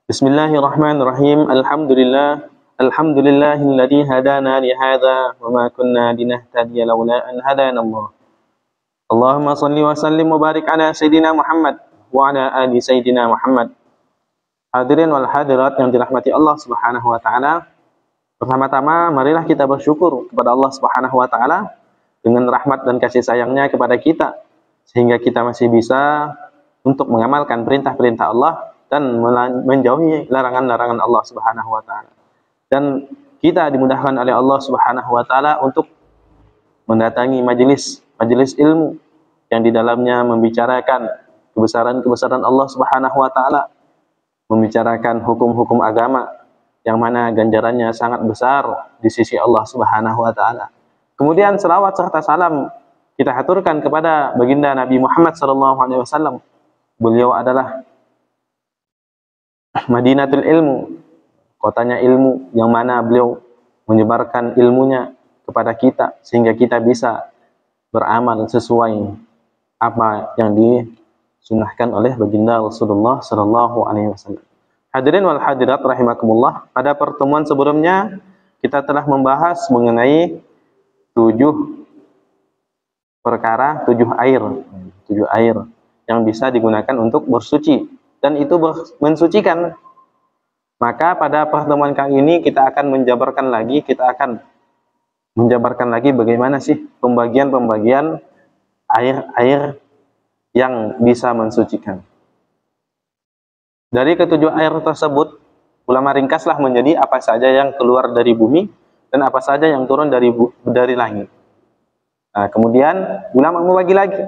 Bismillahirrahmanirrahim. Alhamdulillahilladzi hadana li hadza wa ma kunna linahtadiya laula an hadana Allah. Allahumma shalli wa sallim wa barik ala sayidina Muhammad wa ala ali sayidina Muhammad. Hadirin wal hadirat yang dirahmati Allah Subhanahu wa taala. Pertama-tama marilah kita bersyukur kepada Allah Subhanahu wa taala dengan rahmat dan kasih sayangnya kepada kita sehingga kita masih bisa untuk mengamalkan perintah-perintah Allah dan menjauhi larangan-larangan Allah Subhanahu wa taala. Dan kita dimudahkan oleh Allah Subhanahu wa taala untuk mendatangi majelis ilmu yang di dalamnya membicarakan kebesaran-kebesaran Allah Subhanahu wa taala, membicarakan hukum-hukum agama yang mana ganjarannya sangat besar di sisi Allah Subhanahu wa taala. Kemudian selawat serta salam kita haturkan kepada baginda Nabi Muhammad sallallahu alaihi wasallam. Beliau adalah Madinatul Ilmu, kotanya ilmu, yang mana beliau menyebarkan ilmunya kepada kita sehingga kita bisa beramal sesuai apa yang disunahkan oleh baginda Rasulullah sallallahu alaihi wasallam. Hadirin wal hadirat rahimakumullah, pada pertemuan sebelumnya kita telah membahas mengenai 7 perkara, 7 air yang bisa digunakan untuk bersuci dan itu mensucikan. Maka pada pertemuan kali ini kita akan menjabarkan lagi bagaimana sih pembagian air yang bisa mensucikan. Dari ketujuh air tersebut, ulama ringkaslah menjadi apa saja yang keluar dari bumi dan apa saja yang turun dari langit. Nah, kemudian ulama membagi lagi.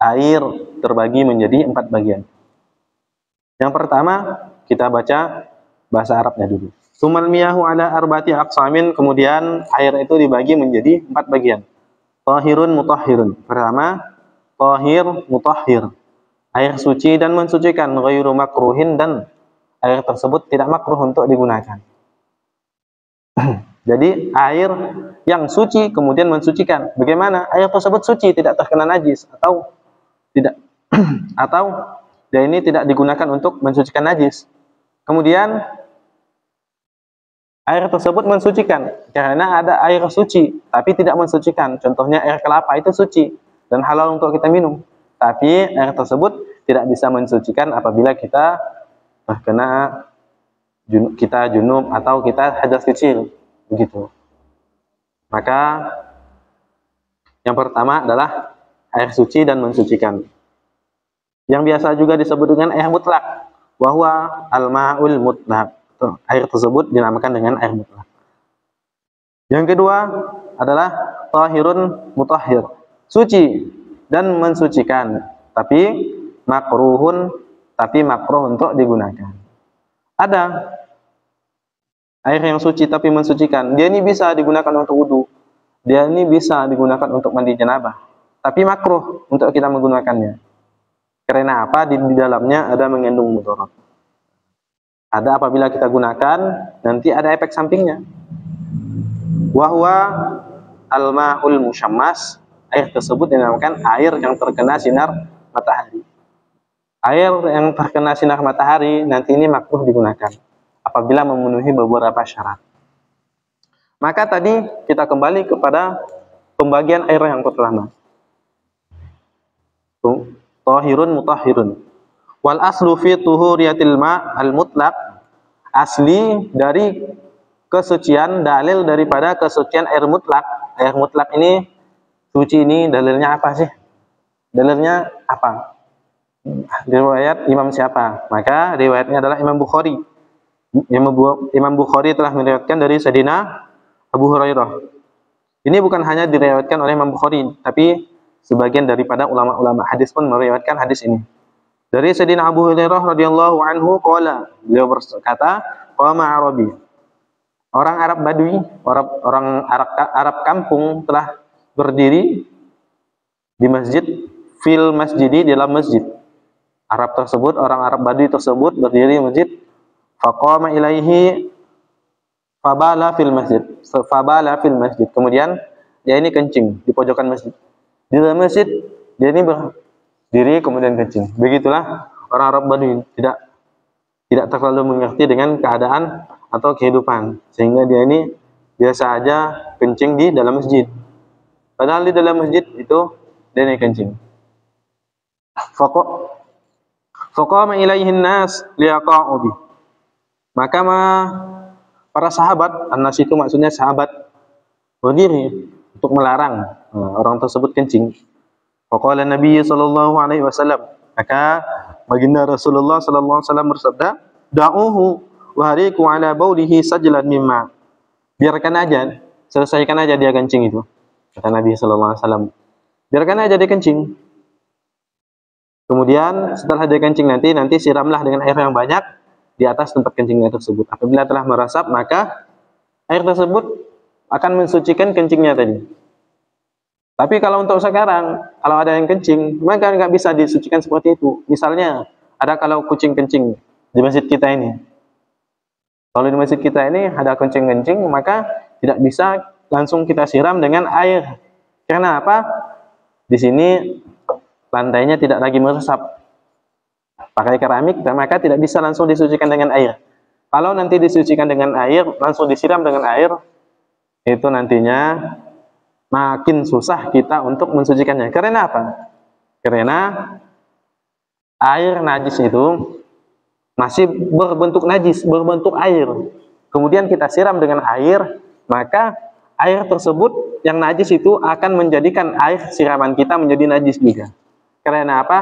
Air terbagi menjadi 4 bagian. Yang pertama, kita baca bahasa Arabnya dulu. Sumal miyahu ala arba'ati aqsamin, kemudian air itu dibagi menjadi 4 bagian. Tahirun mutahhirun. Pertama, tahir mutahhir. Air suci dan mensucikan, ghairu makruhin, dan air tersebut tidak makruh untuk digunakan. Jadi air yang suci kemudian mensucikan. Bagaimana? Air tersebut suci, tidak terkena najis atau tidak atau dia ini tidak digunakan untuk mensucikan najis. Kemudian air tersebut mensucikan karena ada air suci tapi tidak mensucikan. Contohnya air kelapa itu suci dan halal untuk kita minum. Tapi air tersebut tidak bisa mensucikan apabila kita terkena junub atau kita hadas kecil, begitu. Maka yang pertama adalah air suci dan mensucikan. Yang biasa juga disebut dengan air mutlak, wahwa al-ma'ul mutlak. Air tersebut dinamakan dengan air mutlak. Yang kedua adalah tahirun mutahhir, suci dan mensucikan, tapi makruh untuk digunakan. Ada air yang suci tapi mensucikan. Dia ini bisa digunakan untuk wudu. Dia ini bisa digunakan untuk mandi janabah. Tapi makruh untuk kita menggunakannya. Karena apa? Di dalamnya ada mengandung mudarat. Ada apabila kita gunakan, nanti ada efek sampingnya. Wahwa al-ma'ul musyammas. Air tersebut dinamakan air yang terkena sinar matahari. Air yang terkena sinar matahari nanti ini makruh digunakan apabila memenuhi beberapa syarat. Maka tadi kita kembali kepada pembagian air yang pertama. Tahirun mutahhirun. Wal aslu fi tuhuriyatil ma' al mutlaq, asli dari kesucian, dalil daripada kesucian air mutlak. Air mutlak ini suci, ini dalilnya apa sih? Dalilnya apa? Riwayat imam siapa? Maka riwayatnya adalah Imam Bukhari. Imam Bukhari telah meriwayatkan dari Sayyidina Abu Hurairah. Ini bukan hanya diriwayatkan oleh Imam Bukhari, tapi sebagian daripada ulama-ulama hadis pun meriwayatkan hadis ini. Dari Sayyidina Abu Hurairah radhiyallahu anhu qala, beliau berkata, qama Arabi. Orang Arab Badui, orang Arab kampung telah berdiri di masjid, fil masjidi, dalam masjid. Arab tersebut, orang Arab Badui tersebut berdiri di masjid. Faqama ilaihi fabala fil masjid. Kemudian dia ini kencing di pojokan masjid. Di dalam masjid dia ini berdiri kemudian kencing. Begitulah orang Arab Badui, tidak tidak terlalu mengerti dengan keadaan atau kehidupan, sehingga dia ini biasa aja kencing di dalam masjid. Padahal di dalam masjid itu dia naik kencing. Faqama ilaihin nas liyaqa'u bi. Maka para sahabat, an-nas itu maksudnya sahabat, berdiri untuk melarang orang tersebut kencing. Faqala Nabi sallallahu alaihi wasallam, maka baginda Rasulullah sallallahu alaihi wasallam bersabda, "Da'uhu wa hariku ala baulihi sajlan mimma." Biarkan aja, selesaikan aja dia kencing itu. Kata Nabi sallallahu alaihi wasallam. Biarkan aja dia kencing. Kemudian setelah dia kencing nanti siramlah dengan air yang banyak di atas tempat kencingnya tersebut. Apabila telah meresap, maka air tersebut akan mensucikan kencingnya tadi. Tapi kalau untuk sekarang, kalau ada yang kencing, maka nggak bisa disucikan seperti itu. Misalnya, ada kalau kucing kencing di masjid kita ini. Kalau di masjid kita ini ada kencing-kencing, maka tidak bisa langsung kita siram dengan air. Karena apa? Di sini lantainya tidak lagi meresap. Pakai keramik, maka tidak bisa langsung disucikan dengan air. Kalau nanti disucikan dengan air, langsung disiram dengan air, itu nantinya makin susah kita untuk mensucikannya. Karena apa? Karena air najis itu masih berbentuk najis, berbentuk air. Kemudian kita siram dengan air, maka air tersebut yang najis itu akan menjadikan air siraman kita menjadi najis juga. Karena apa?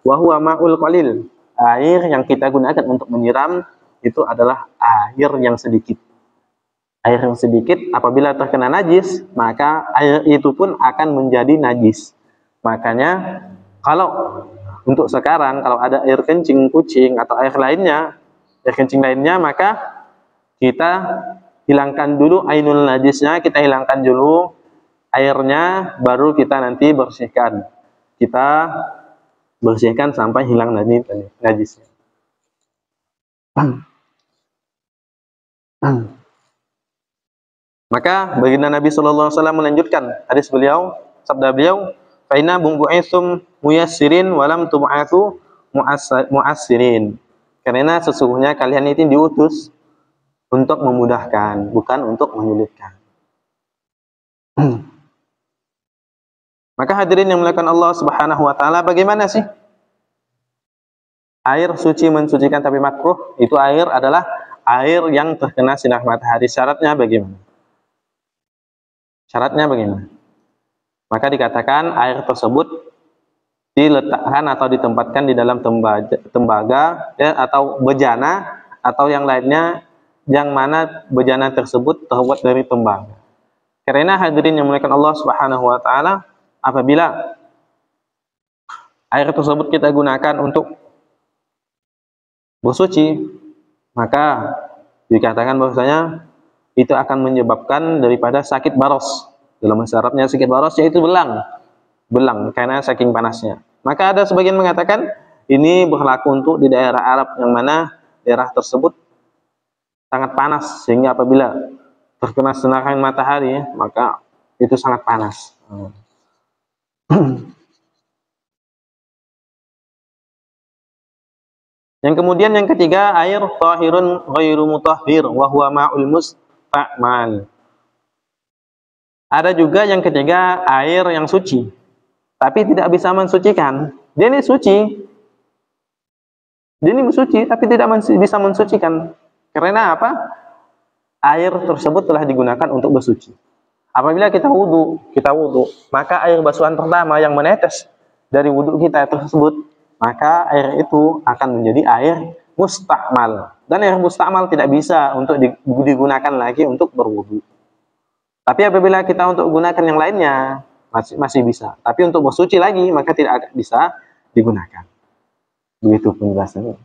Wa huwa ma'ul qalil. Air yang kita gunakan untuk menyiram itu adalah air yang sedikit. Air yang sedikit apabila terkena najis, maka air itu pun akan menjadi najis. Makanya kalau untuk sekarang kalau ada air kencing kucing atau air kencing lainnya, maka kita hilangkan dulu ainul najisnya, kita hilangkan dulu airnya, baru kita nanti bersihkan. Kita bersihkan sampai hilang najisnya. Maka baginda Nabi sallallahu alaihi wasallam melanjutkan hadis beliau, sabda beliau, "Fa inna bu'itsum muyassirin wa lam tub'atsu mu'assirin." Karena sesungguhnya kalian itu diutus untuk memudahkan, bukan untuk menyulitkan. Maka hadirin yang muliakan Allah Subhanahu wa taala, bagaimana sih air suci mensucikan tapi makruh? Itu air adalah air yang terkena sinar matahari. Syaratnya bagaimana? Syaratnya bagaimana? Maka dikatakan air tersebut diletakkan atau ditempatkan di dalam tembaga ya, atau bejana atau yang lainnya, yang mana bejana tersebut terbuat dari tembaga. Karena hadirin yang muliakan Allah Subhanahu wa taala, apabila air tersebut kita gunakan untuk bersuci, maka dikatakan bahwasanya itu akan menyebabkan daripada sakit baros. Dalam bahasa Arabnya sakit baros yaitu belang karena saking panasnya. Maka ada sebagian mengatakan ini berlaku untuk di daerah Arab yang mana daerah tersebut sangat panas, sehingga apabila terkena sinar matahari maka itu sangat panas. Yang kemudian yang ketiga, air tahirun ghairu mutahhir wa huwa ma'ul musta'mal. Ada juga yang ketiga, air yang suci tapi tidak bisa mensucikan. Dia ini suci, tapi tidak bisa mensucikan. Karena apa? Air tersebut telah digunakan untuk bersuci. Apabila kita wudu, maka air basuhan pertama yang menetes dari wudu kita tersebut, maka air itu akan menjadi air musta'mal. Dan air musta'mal tidak bisa untuk digunakan lagi untuk berwudu. Tapi apabila kita untuk gunakan yang lainnya, masih bisa. Tapi untuk bersuci lagi, maka tidak bisa digunakan. Begitu penjelasannya.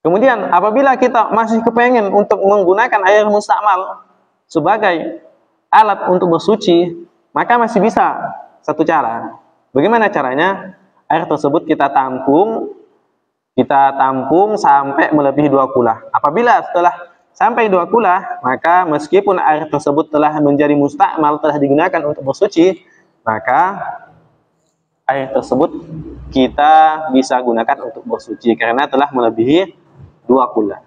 Kemudian apabila kita masih kepengen untuk menggunakan air musta'mal sebagai alat untuk bersuci, maka masih bisa satu cara. Bagaimana caranya? Air tersebut kita tampung sampai melebihi 2 kulah. Apabila setelah sampai 2 kulah, maka meskipun air tersebut telah menjadi musta'mal, telah digunakan untuk bersuci, maka air tersebut kita bisa gunakan untuk bersuci karena telah melebihi 2 kula.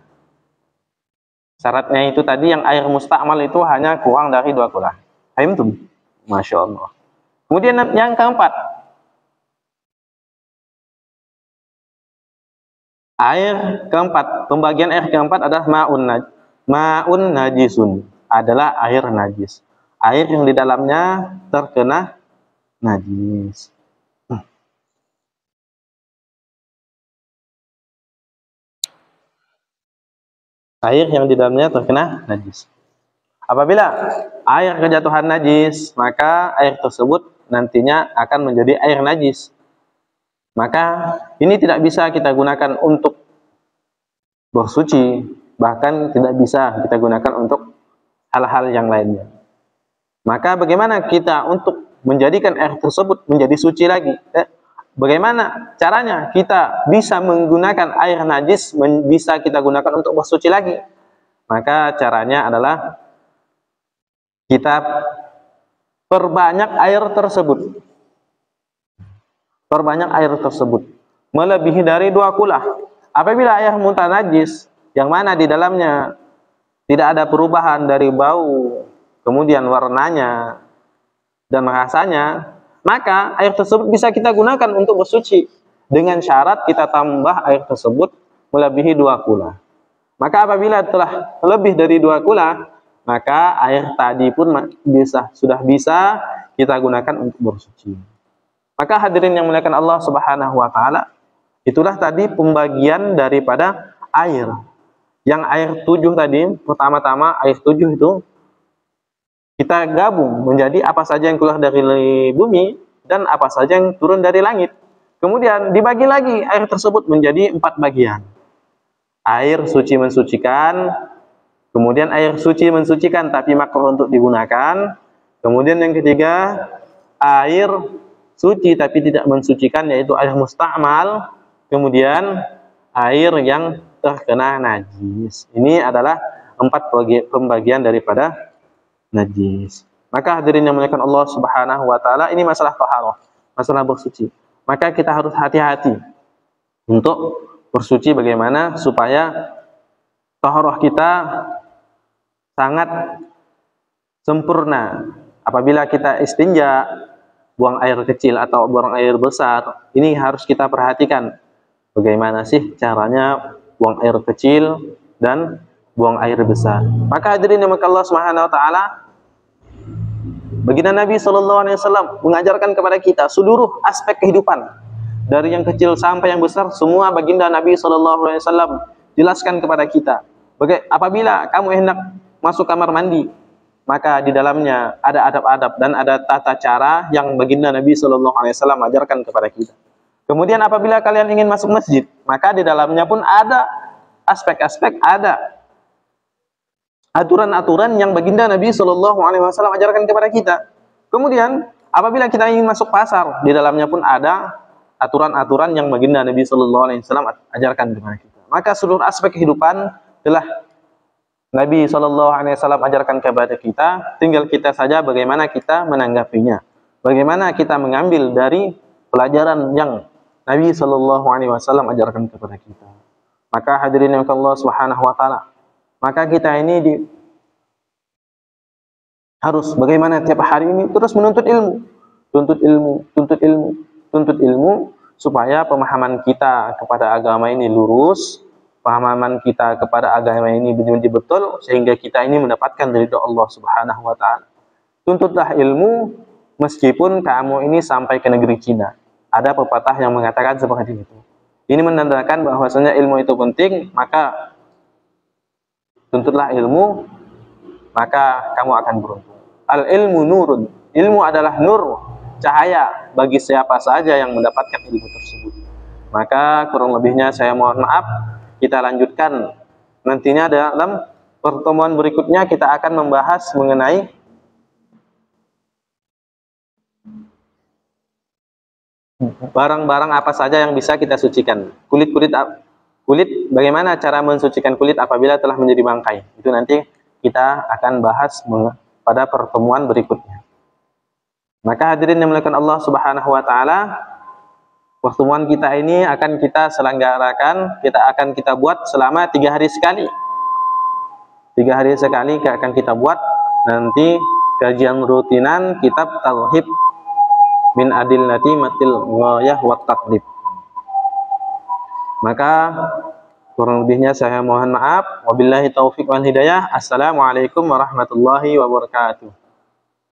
Syaratnya itu tadi yang air mustakmal itu hanya kurang dari 2 kula. Paham tuh? Masya Allah. Kemudian yang keempat, pembagian air keempat adalah ma'un najisun, adalah air najis. Air yang di dalamnya terkena najis. Air yang di dalamnya terkena najis. Apabila air kejatuhan najis, maka air tersebut nantinya akan menjadi air najis. Maka ini tidak bisa kita gunakan untuk bersuci, bahkan tidak bisa kita gunakan untuk hal-hal yang lainnya. Maka bagaimana kita untuk menjadikan air tersebut menjadi suci lagi? Bagaimana caranya kita bisa menggunakan air najis, bisa kita gunakan untuk bersuci lagi? Maka caranya adalah kita perbanyak air tersebut. Perbanyak air tersebut. Melebihi dari 2 kula. Apabila air muntah najis, yang mana di dalamnya tidak ada perubahan dari bau, kemudian warnanya, dan rasanya, maka air tersebut bisa kita gunakan untuk bersuci. Dengan syarat kita tambah air tersebut melebihi 2 kula. Maka apabila telah lebih dari 2 kula, maka air tadi pun sudah bisa kita gunakan untuk bersuci. Maka hadirin yang muliakan Allah Subhanahu wa taala, itulah tadi pembagian daripada air. Yang air 7 tadi, pertama-tama air 7 itu kita gabung menjadi apa saja yang keluar dari bumi dan apa saja yang turun dari langit. Kemudian dibagi lagi air tersebut menjadi 4 bagian. Air suci mensucikan, kemudian air suci mensucikan tapi makruh untuk digunakan. Kemudian yang ketiga, air suci tapi tidak mensucikan, yaitu air mustakmal. Kemudian air yang terkena najis. Ini adalah 4 pembagian daripada najis. Maka hadirin yang muliakan Allah Subhanahu wa taala, ini masalah taharah, masalah bersuci. Maka kita harus hati-hati untuk bersuci bagaimana supaya taharah kita sangat sempurna. Apabila kita istinja, buang air kecil atau buang air besar, ini harus kita perhatikan bagaimana sih caranya buang air kecil dan buang air besar. Maka hadirin yang Allah Subhanahu wa taala, baginda Nabi sallallahu alaihi wasallam mengajarkan kepada kita seluruh aspek kehidupan, dari yang kecil sampai yang besar, semua baginda Nabi sallallahu alaihi wasallam jelaskan kepada kita. Apabila kamu hendak masuk kamar mandi, maka di dalamnya ada adab-adab dan ada tata cara yang baginda Nabi sallallahu alaihi wasallam ajarkan kepada kita. Kemudian apabila kalian ingin masuk masjid, maka di dalamnya pun ada aspek-aspek, ada aturan-aturan yang baginda Nabi Shallallahu Alaihi Wasallam ajarkan kepada kita. Kemudian apabila kita ingin masuk pasar, di dalamnya pun ada aturan-aturan yang baginda Nabi Shallallahu Alaihi Wasallam ajarkan kepada kita. Maka seluruh aspek kehidupan telah Nabi Shallallahu Alaihi Wasallam ajarkan kepada kita. Tinggal kita saja bagaimana kita menanggapinya, bagaimana kita mengambil dari pelajaran yang Nabi Shallallahu Alaihi Wasallam ajarkan kepada kita. Maka hadirin yang Allah Subhanahu Wa Taala, maka kita ini harus bagaimana tiap hari ini terus menuntut ilmu, tuntut ilmu supaya pemahaman kita kepada agama ini lurus, pemahaman kita kepada agama ini benar-benar betul, sehingga kita ini mendapatkan ridha Allah Subhanahu Wa Taala. Tuntutlah ilmu meskipun kamu ini sampai ke negeri Cina. Ada pepatah yang mengatakan seperti itu. Ini menandakan bahwasanya ilmu itu penting, maka tuntutlah ilmu, maka kamu akan beruntung. Al ilmu nurun, ilmu adalah nur, cahaya bagi siapa saja yang mendapatkan ilmu tersebut. Maka kurang lebihnya saya mohon maaf, kita lanjutkan nantinya dalam pertemuan berikutnya. Kita akan membahas mengenai barang-barang apa saja yang bisa kita sucikan. Kulit, bagaimana cara mensucikan kulit apabila telah menjadi bangkai. Itu nanti kita akan bahas pada pertemuan berikutnya. Maka hadirin yang dimuliakan Allah Subhanahu Wa Taala, pertemuan kita ini akan kita selenggarakan, akan kita buat selama 3 hari sekali. 3 hari sekali akan kita buat nanti kajian rutinan kitab Tauhid min adillati matil ghayah wa taqlib. Maka kurang lebihnya saya mohon maaf. Wabillahi taufiq wal hidayah. Assalamualaikum warahmatullahi wabarakatuh.